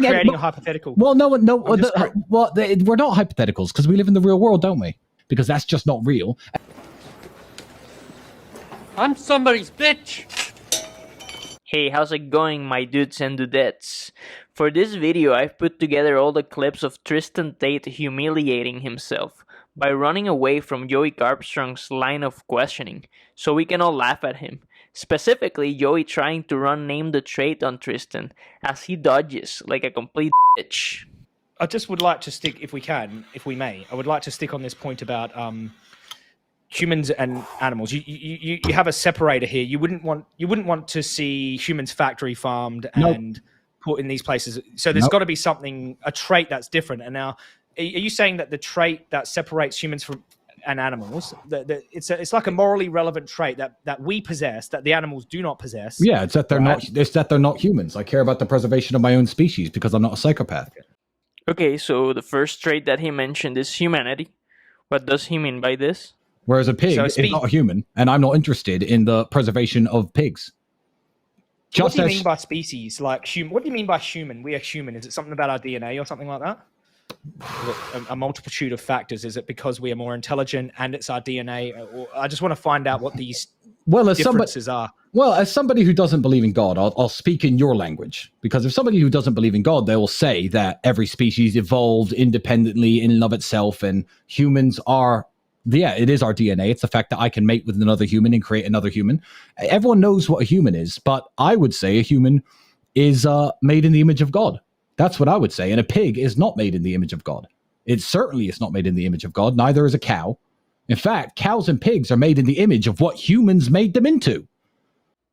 creating a hypothetical. Well, no, we're not hypotheticals because we live in the real world, don't we? Because that's just not real. I'm somebody's bitch. Hey, how's it going, my dudes and dudettes? For this video, I've put together all the clips of Tristan Tate humiliating himself by running away from Joey Carbstrong's line of questioning, so we can all laugh at him. Specifically, Joey trying to run name the trait on Tristan as he dodges like a complete bitch. I just would like to stick, if we may, I would like to stick on this point about humans and animals. You have a separator here. You wouldn't want to see humans factory farmed and put in these places. So there's got to be a trait that's different. And now, are you saying that the trait that separates humans from animals, that it's like a morally relevant trait that we possess that the animals do not possess? Yeah, it's that they're not. It's that they're not humans. I care about the preservation of my own species because I'm not a psychopath. Okay, so the first trait that he mentioned is humanity. What does he mean by this? Whereas a pig is not a human, and I'm not interested in the preservation of pigs. What do you mean by species? Like human? What do you mean by human? We are human. Is it something about our DNA or something like that? A multitude of factors. Is it because we are more intelligent and it's our DNA? Or I just want to find out what these differences are. Well, as somebody who doesn't believe in God, I'll speak in your language. Because if somebody who doesn't believe in God, they will say that every species evolved independently in and of itself, and humans are... Yeah, it is our DNA. It's the fact that I can mate with another human and create another human. Everyone knows what a human is, but I would say a human is made in the image of God. That's what I would say. And a pig is not made in the image of God. It certainly is not made in the image of God. Neither is a cow. In fact, cows and pigs are made in the image of what humans made them into.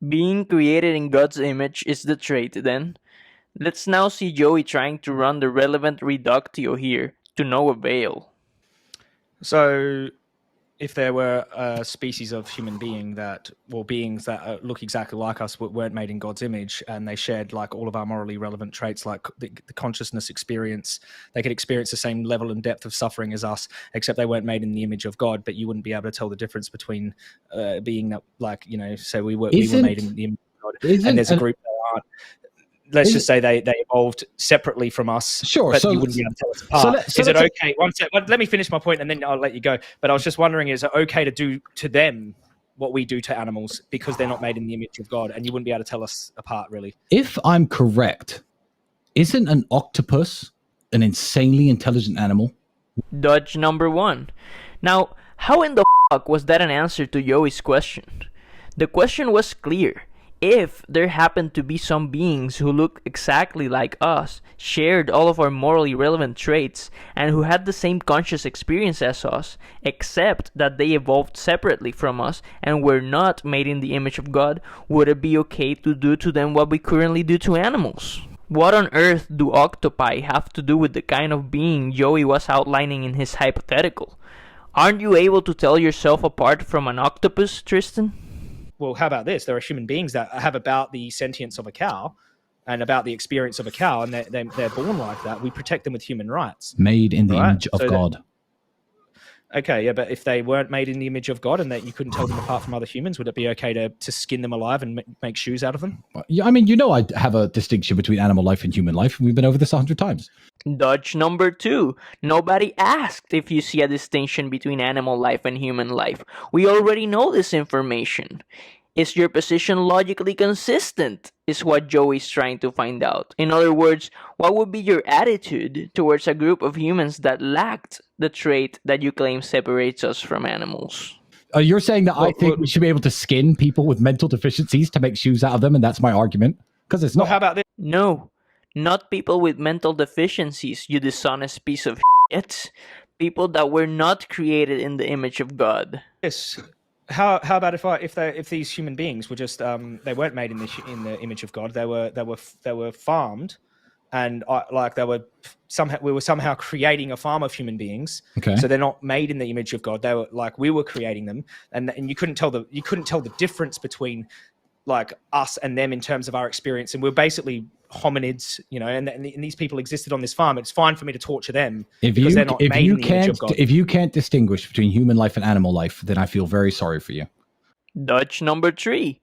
Being created in God's image is the trait, then. Let's now see Joey trying to run the relevant reductio here, to no avail. So, if there were a species of beings that look exactly like us, but weren't made in God's image, and they shared like all of our morally relevant traits, like the consciousness experience, they could experience the same level and depth of suffering as us, except they weren't made in the image of God. But you wouldn't be able to tell the difference between being that, like, so we were made in the image of God, and there's a group that aren't. Let's just say they evolved separately from us. Sure. But you wouldn't be able to tell us apart. Is it okay? One sec, let me finish my point and then I'll let you go. But I was just wondering, is it okay to do to them what we do to animals because they're not made in the image of God, and you wouldn't be able to tell us apart, really? If I'm correct, isn't an octopus an insanely intelligent animal? Dodge number 1. Now, how in the fuck was that an answer to Joey's question? The question was clear. If there happened to be some beings who look exactly like us, shared all of our morally relevant traits, and who had the same conscious experience as us, except that they evolved separately from us and were not made in the image of God, would it be okay to do to them what we currently do to animals? What on earth do octopi have to do with the kind of being Joey was outlining in his hypothetical? Aren't you able to tell yourself apart from an octopus, Tristan? Well, how about this? There are human beings that have about the sentience of a cow and about the experience of a cow, and they're born like that. We protect them with human rights. Made in the image of God. Okay, yeah, but if they weren't made in the image of God and that you couldn't tell them apart from other humans, would it be okay to skin them alive and make shoes out of them? Yeah, I mean, I have a distinction between animal life and human life. We've been over this 100 times. Dodge number 2. Nobody asked if you see a distinction between animal life and human life. We already know this information. Is your position logically consistent? Is what Joey's trying to find out. In other words, what would be your attitude towards a group of humans that lacked the trait that you claim separates us from animals? You're saying that I think we should be able to skin people with mental deficiencies to make shoes out of them, and that's my argument? Because it's not. Well, how about this? No, not people with mental deficiencies, you dishonest piece of shit. People that were not created in the image of God. Yes. How about if these human beings were just they weren't made in the image of God, they were farmed, and we were somehow creating a farm of human beings. Okay. So they're not made in the image of God. They were like we were creating them, and you couldn't tell the difference between like us and them in terms of our experience, and we're basically hominids, and these people existed on this farm. It's fine for me to torture them because they're not made in the image of God. If you can't distinguish between human life and animal life, then I feel very sorry for you. Dodge number 3.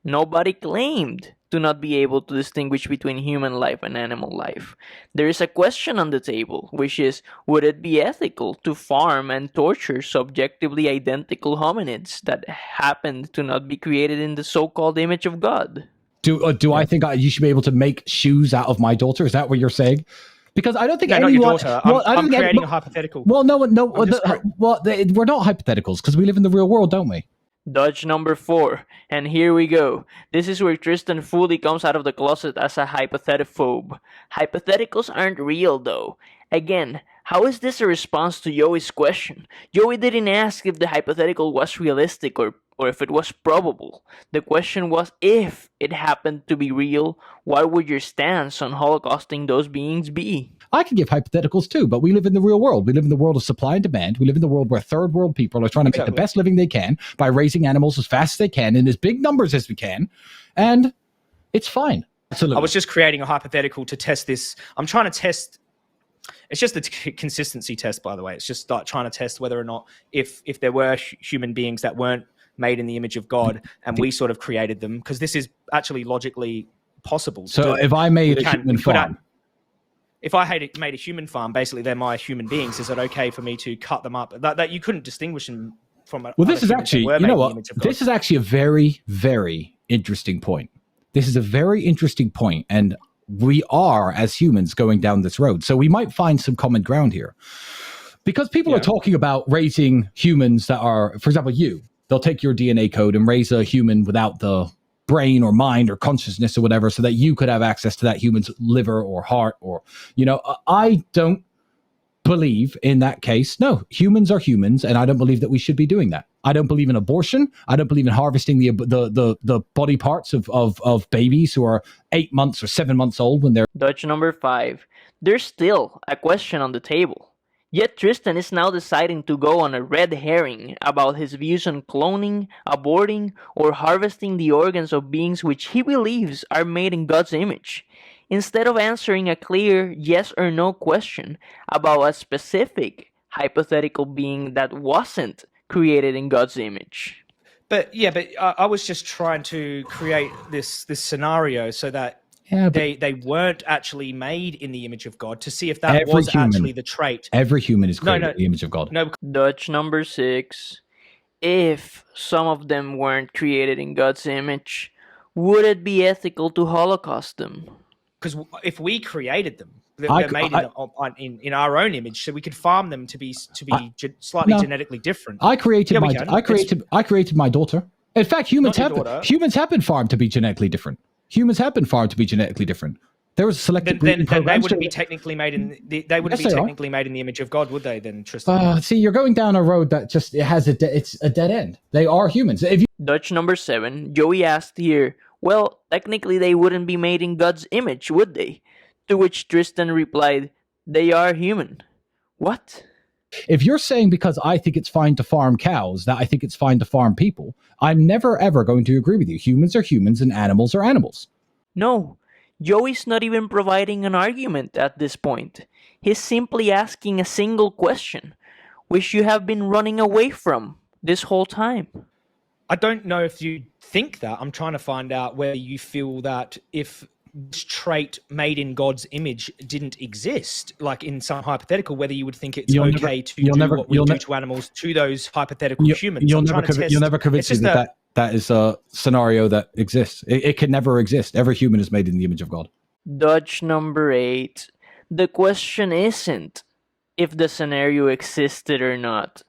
Nobody claimed to not be able to distinguish between human life and animal life. There is a question on the table, which is, would it be ethical to farm and torture subjectively identical hominids that happened to not be created in the so-called image of God? Do I think you should be able to make shoes out of my daughter? Is that what you're saying? Because I don't think No, anyone. not your daughter. I'm creating a hypothetical. Well, no. I'm just We're not hypotheticals because we live in the real world, don't we? Dodge number 4, and here we go. This is where Tristan fully comes out of the closet as a hypothetophobe. Hypotheticals aren't real though. Again, how is this a response to Joey's question? Joey didn't ask if the hypothetical was realistic or if it was probable. The question was, if it happened to be real, what would your stance on holocausting those beings be? I can give hypotheticals too, but we live in the real world. We live in the world of supply and demand. We live in the world where third world people are trying to make the best living they can by raising animals as fast as they can in as big numbers as we can. And it's fine. Absolutely. I was just creating a hypothetical to test this. I'm trying to test. It's just a consistency test, by the way. It's just like trying to test whether or not if there were human beings that weren't made in the image of God and we sort of created them, because this is actually logically possible. So if I made a human farm. If I made a human farm, basically they're my human beings. Is it okay for me to cut them up? That you couldn't distinguish them from. Well, this is actually, you know what? This is actually a very, very interesting point. This is a very interesting point, and we are, as humans, going down this road. So we might find some common ground here, because people are talking about raising humans that are, for example, they'll take your DNA code and raise a human without the brain or mind or consciousness or whatever, so that you could have access to that human's liver or heart or, I don't believe in that case. No, humans are humans, and I don't believe that we should be doing that. I don't believe in abortion. I don't believe in harvesting the body parts of babies who are 8 months or 7 months old when they're... Dodge number 5. There's still a question on the table. Yet Tristan is now deciding to go on a red herring about his views on cloning, aborting, or harvesting the organs of beings which he believes are made in God's image, instead of answering a clear yes or no question about a specific hypothetical being that wasn't created in God's image. But I was just trying to create this scenario so that they weren't actually made in the image of God, to see if that was actually the trait. Every human is created in the image of God. No. Dutch number 6. If some of them weren't created in God's image, would it be ethical to Holocaust them? Because if we created them, they're made in our own image, so we could farm them to be slightly genetically different. I created my daughter. In fact, humans have been farmed to be genetically different. Humans have been farmed to be genetically different. There was a selective breeding program. They wouldn't be technically made in made in the image of God, would they? Then, Tristan. See, you're going down a road that just it's a dead end. They are humans. Dutch number 7. Joey asked here, well, technically they wouldn't be made in God's image, would they? To which Tristan replied, they are human. What? If you're saying because I think it's fine to farm cows, that I think it's fine to farm people, I'm never ever going to agree with you. Humans are humans and animals are animals. No, Joey's not even providing an argument at this point. He's simply asking a single question, which you have been running away from this whole time. I don't know if you think that. I'm trying to find out whether you feel that if this trait made in God's image didn't exist, like in some hypothetical, whether you would think it's okay to do what we do to animals to those hypothetical humans. You'll never convince me that is a scenario that exists. It can never exist. Every human is made in the image of God. Dodge number 8. The question isn't if the scenario existed or not.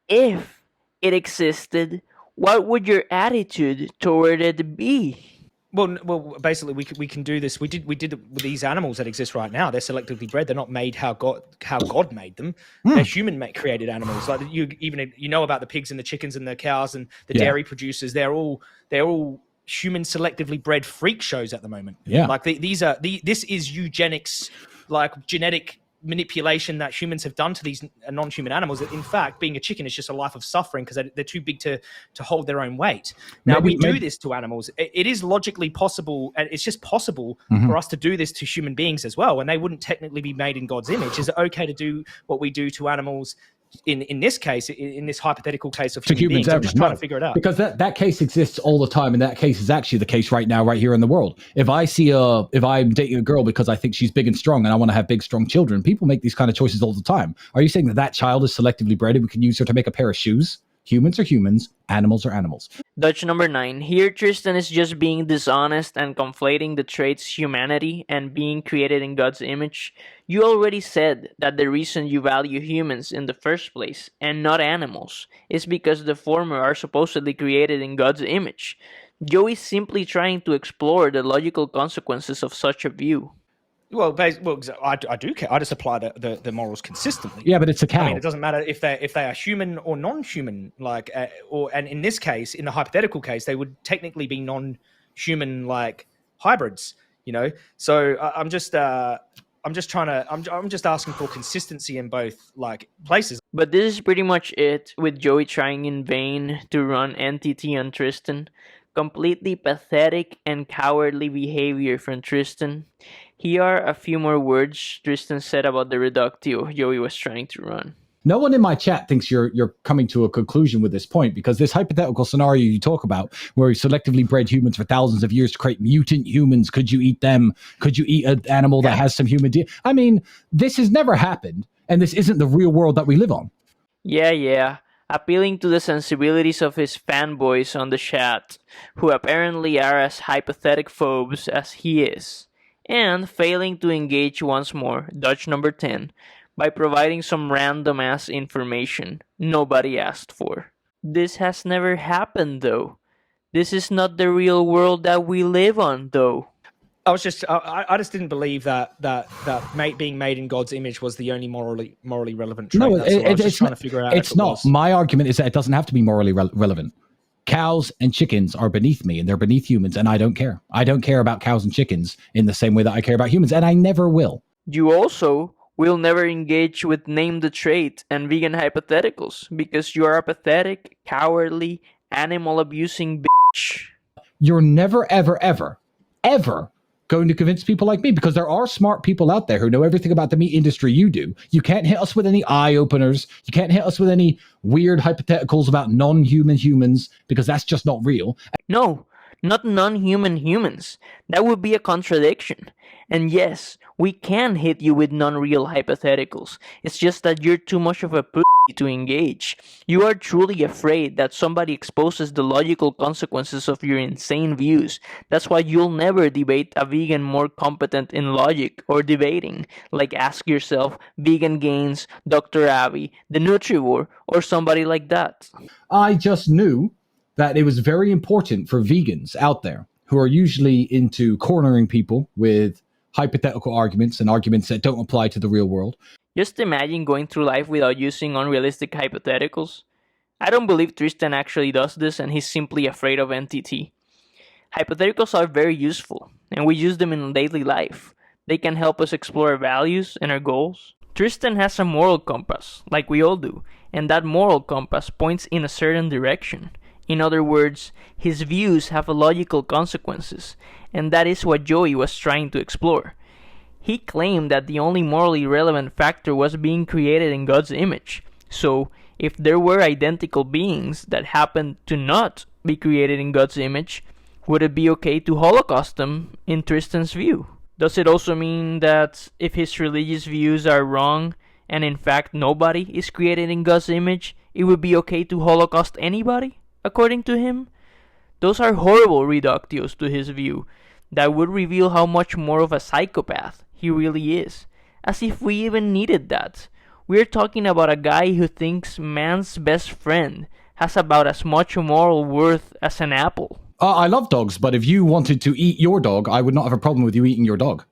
If it existed, what would your attitude toward it be? Well, basically, we can do this. We did it with these animals that exist right now. They're selectively bred. They're not made how God made them. They're human-created animals. Like you know about the pigs and the chickens and the cows and the dairy producers. They're all human selectively bred freak shows at the moment. Yeah, like this is eugenics, like genetic manipulation that humans have done to these non-human animals. In fact, being a chicken is just a life of suffering because they're too big to hold their own weight. Now, we do this to animals. It is logically possible, and it's just possible for us to do this to human beings as well, and they wouldn't technically be made in God's image. Is it okay to do what we do to animals in this case, in this hypothetical case of to human humans beings, I'm ever. just trying No, to figure it out. because that case exists all the time, and that case is actually the case right now, right here in the world. If I'm dating a girl because I think she's big and strong and I want to have big, strong children, people make these kind of choices all the time. Are you saying that child is selectively bred and we can use her to make a pair of shoes? Humans are humans, animals are animals. Dutch number 9. Here, Tristan is just being dishonest and conflating the traits humanity and being created in God's image. You already said that the reason you value humans in the first place, and not animals, is because the former are supposedly created in God's image. Joey's simply trying to explore the logical consequences of such a view. Well, I do care. I just apply the morals consistently. Yeah, but it's a cow. I mean, it doesn't matter if they are human or non-human. And in this case, in the hypothetical case, they would technically be non-human like hybrids. So I'm just asking for consistency in both like places. But this is pretty much it, with Joey trying in vain to run NTT on Tristan. Completely pathetic and cowardly behavior from Tristan. Here are a few more words Tristan said about the reductio Joey was trying to run. No one in my chat thinks you're coming to a conclusion with this point, because this hypothetical scenario you talk about, where we selectively bred humans for thousands of years to create mutant humans, could you eat them? Could you eat an animal that has some human DNA? I mean, this has never happened, and this isn't the real world that we live on. Yeah. Appealing to the sensibilities of his fanboys on the chat, who apparently are as hypothetic phobes as he is, and failing to engage once more, Dutch number 10, by providing some random ass information nobody asked for. This has never happened though. This is not the real world that we live on though. I just didn't believe that being made in God's image was the only morally relevant trait. No, I was just trying to figure out. It's not. My argument is that it doesn't have to be morally relevant. Cows and chickens are beneath me, and they're beneath humans, and I don't care. I don't care about cows and chickens in the same way that I care about humans, and I never will. You also will never engage with name the trait and vegan hypotheticals, because you are a pathetic, cowardly, animal abusing bitch. You're never, ever, ever, ever going to convince people like me, because there are smart people out there who know everything about the meat industry you do. You can't hit us with any eye openers. You can't hit us with any weird hypotheticals about non-human humans, because that's just not real. No, not non-human humans. That would be a contradiction. And yes, we can hit you with non-real hypotheticals. It's just that you're too much of a pussy to engage. You are truly afraid that somebody exposes the logical consequences of your insane views. That's why you'll never debate a vegan more competent in logic or debating. Like ask yourself, Vegan Gains, Dr. Abby, the Nutrivore, or somebody like that. I just knew that it was very important for vegans out there, who are usually into cornering people with hypothetical arguments and arguments that don't apply to the real world. Just imagine going through life without using unrealistic hypotheticals. I don't believe Tristan actually does this, and he's simply afraid of NTT. Hypotheticals are very useful, and we use them in daily life. They can help us explore our values and our goals. Tristan has a moral compass, like we all do, and that moral compass points in a certain direction. In other words, his views have logical consequences, and that is what Joey was trying to explore. He claimed that the only morally relevant factor was being created in God's image. So, if there were identical beings that happened to not be created in God's image, would it be okay to Holocaust them in Tristan's view? Does it also mean that if his religious views are wrong, and in fact nobody is created in God's image, it would be okay to Holocaust anybody, according to him? Those are horrible reductios to his view that would reveal how much more of a psychopath he really is. As if we even needed that. We're talking about a guy who thinks man's best friend has about as much moral worth as an apple. I love dogs, but if you wanted to eat your dog, I would not have a problem with you eating your dog.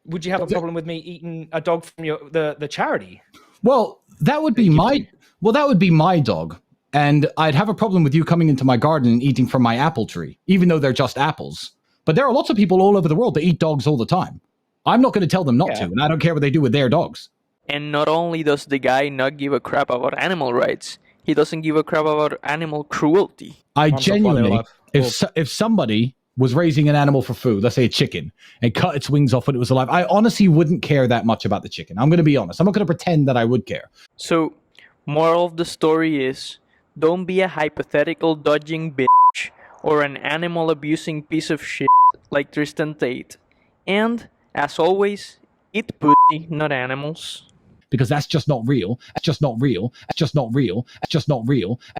Would you have a problem with me eating a dog from the charity? Well, that would be my dog. And I'd have a problem with you coming into my garden and eating from my apple tree, even though they're just apples. But there are lots of people all over the world that eat dogs all the time. I'm not going to tell them not to, and I don't care what they do with their dogs. And not only does the guy not give a crap about animal rights, he doesn't give a crap about animal cruelty. I genuinely, if somebody was raising an animal for food, let's say a chicken, and cut its wings off when it was alive, I honestly wouldn't care that much about the chicken. I'm going to be honest. I'm not going to pretend that I would care. So, moral of the story is, don't be a hypothetical dodging bitch or an animal abusing piece of shit like Tristan Tate. And, as always, eat pussy, not animals. Because that's just not real. That's just not real. That's just not real. That's just not real.